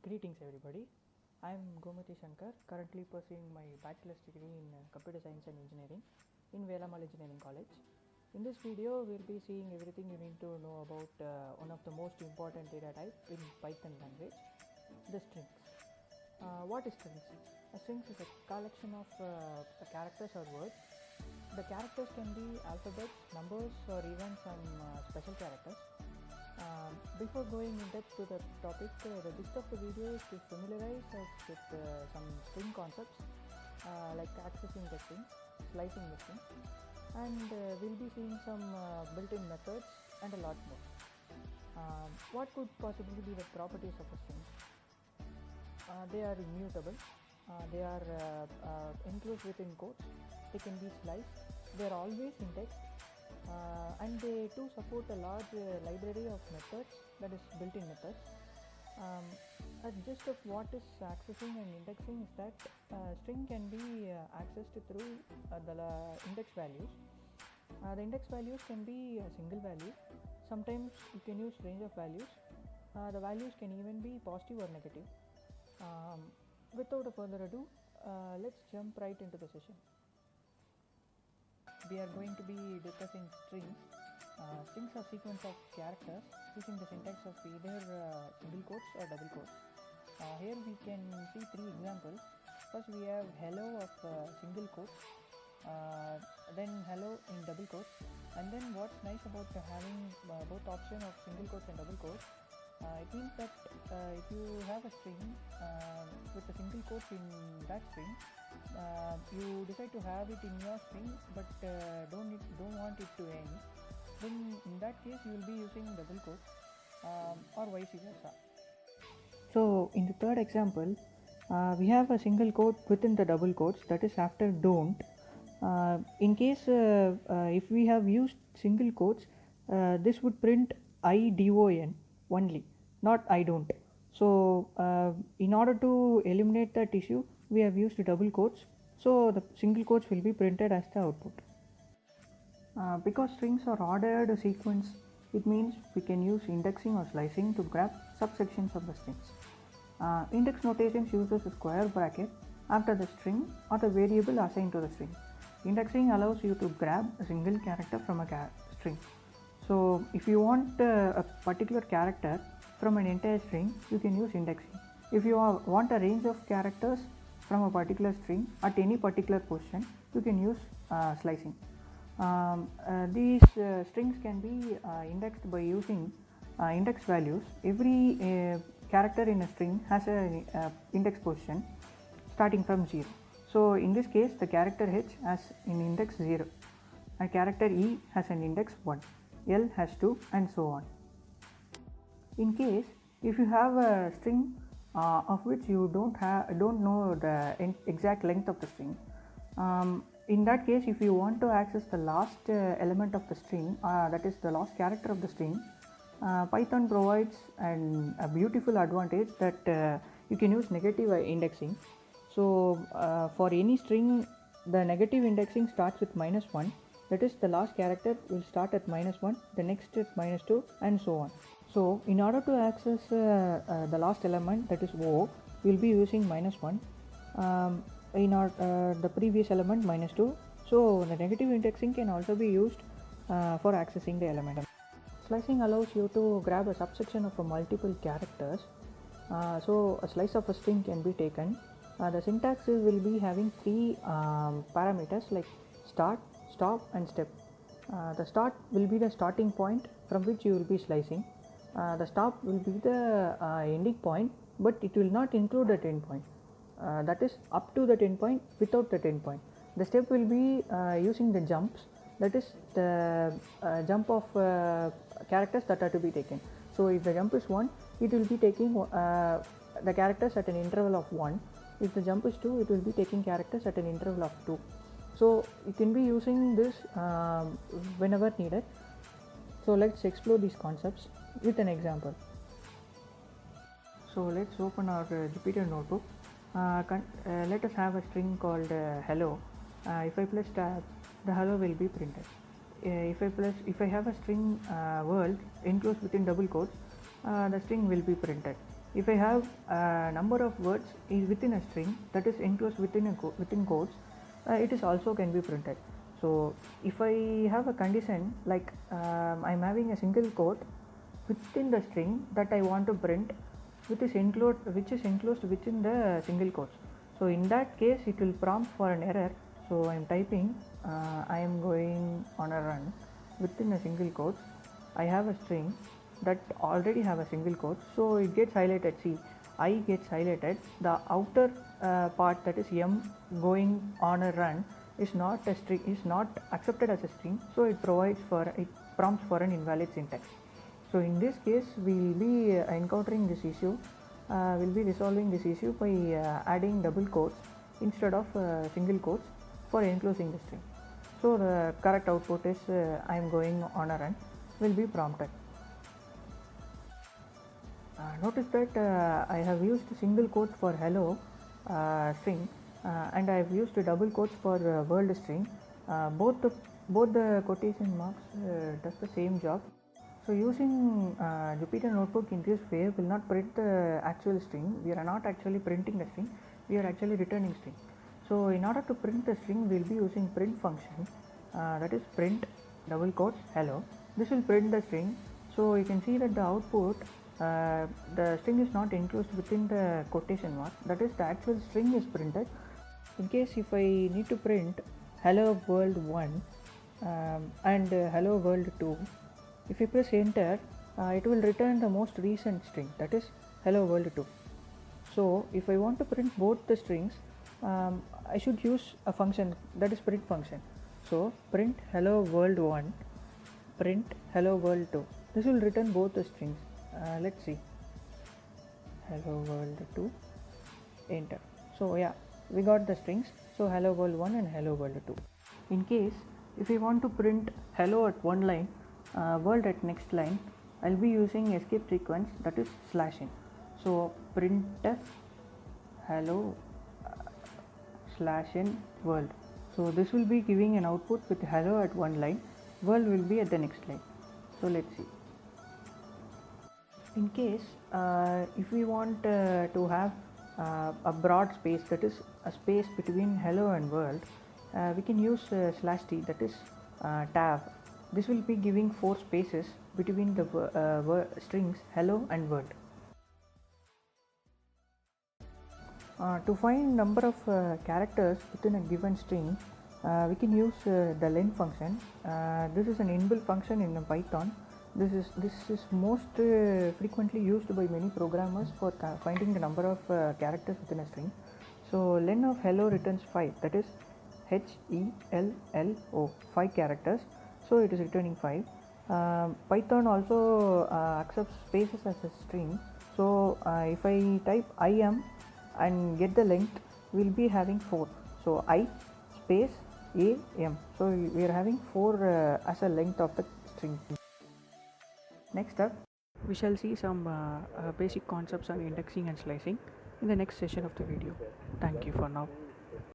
Greetings everybody. I am Gomati Shankar, currently pursuing my bachelor's degree in Computer Science and Engineering in Velamal Engineering College. In this video, we'll be seeing everything you need to know about one of the most important data type in Python language, the strings. What is strings? A strings is a collection of characters or words. The characters can be alphabets, numbers, or even some special characters. Before going in depth to the topic, the gist of the video is to familiarize us with some string concepts like accessing the string, slicing the string, and we'll be seeing some built-in methods and a lot more. What could possibly be the properties of a string? They are immutable, they are enclosed within quotes, they can be sliced, they are always indexed, and they too support a large library of methods, that is built-in methods. A gist of what is accessing and indexing is that string can be accessed through the index values. The index values can be a single value. Sometimes you can use range of values. The values can even be positive or negative. Without a further ado, let's jump right into the session. We are going to be discussing strings. Strings are sequence of characters using the syntax of either single quotes or double quotes. Here we can see three examples. First we have hello of single quotes, then hello in double quotes, and then what's nice about having both option of single quotes and double quotes, it means that if you have a string with a single quote in that string, you decide to have it in your string but don't want it to end, then in that case you will be using double quotes or vice versa. So in the third example, we have a single quote within the double quotes, that is after don't. In case if we have used single quotes, this would print IDON only, not I don't. So in order to eliminate that issue, we have used double quotes, so the single quotes will be printed as the output. Because strings are ordered sequence, it means we can use indexing or slicing to grab subsections of the strings. Index notations uses a square bracket after the string or the variable assigned to the string. Indexing allows you to grab a single character from a string. So if you want a particular character from an entire string, you can use indexing. If you want a range of characters from a particular string at any particular position, you can use slicing. These strings can be indexed by using index values. Every character in a string has an index position starting from 0. So in this case, the character H has an index 0, and character E has an index 1, L has 2, and so on. In case if you have a string of which you don't know the exact length of the string, in that case, if you want to access the last element of the string, that is the last character of the string, Python provides a beautiful advantage that you can use negative indexing. So for any string, the negative indexing starts with -1, that is the last character will start at -1, the next at -2, and so on. So in order to access the last element, that is O, we will be using -1. In our the previous element -2, so the negative indexing can also be used for accessing the element. Slicing allows you to grab a subsection of multiple characters. So a slice of a string can be taken. The syntax will be having three parameters like start, stop, and step. The start will be the starting point from which you will be slicing. The stop will be the ending point, but it will not include the end point. That is up to the end point without the end point. The step will be using the jumps, that is the jump of characters that are to be taken. So if the jump is 1, it will be taking the characters at an interval of 1. If the jump is 2, it will be taking characters at an interval of 2. So you can be using this whenever needed. So let's explore these concepts with an example. So let's open our Jupyter notebook. Let us have a string called hello. If I press tab, the hello will be printed. If I have a string world enclosed within double quotes, the string will be printed. if I have a number of words is within a string that is enclosed within within quotes, it is also can be printed. So if I have a condition like I'm having a single quote within the string that I want to print, which is enclosed within the single quotes. So in that case, it will prompt for an error. So I am typing, I am going on a run within a single quotes. I have a string that already have a single quote, so it gets highlighted. See, I gets highlighted. The outer part, that is M going on a run, is not a string, is not accepted as a string. So it prompts for an invalid syntax. So in this case, we will be encountering this issue. We'll be resolving this issue by adding double quotes instead of single quotes for enclosing the string. So the correct output is I am going on a run will be prompted. Notice that I have used single quotes for hello string and I have used double quotes for world string. Both the quotation marks does the same job. So using Jupyter Notebook in this way will not print the actual string. We are not actually printing the string, we are actually returning string. So in order to print the string, we will be using print function, that is print double quotes hello. This will print the string. So you can see that the output, the string is not enclosed within the quotation mark, that is the actual string is printed. In case if I need to print hello world 1 and hello world 2, if I press enter, it will return the most recent string, that is hello world 2. So if I want to print both the strings, I should use a function, that is print function. So print hello world 1, print hello world 2. This will return both the strings. Let's see, hello world 2, enter. So yeah, we got the strings. So hello world 1 and hello world 2. In case if I want to print hello at one line, world at next line, I'll be using escape sequence, that is /n. So printf hello /n world. So this will be giving an output with hello at one line, world will be at the next line. So let's see. In case if we want to have a broad space, that is a space between hello and world, we can use /t, that is tab. This will be giving 4 spaces between the strings hello and world. To find number of characters within a given string, we can use the len function. This is an inbuilt function in Python. This is most frequently used by many programmers for finding the number of characters within a string. So len of hello returns 5, that is HELLO, 5 characters. So it is returning 5. Python also accepts spaces as a string. So if I type IM and get the length, we will be having 4. So I space AM. So we are having 4 as a length of the string. Next up, we shall see some basic concepts on indexing and slicing in the next session of the video. Thank you for now.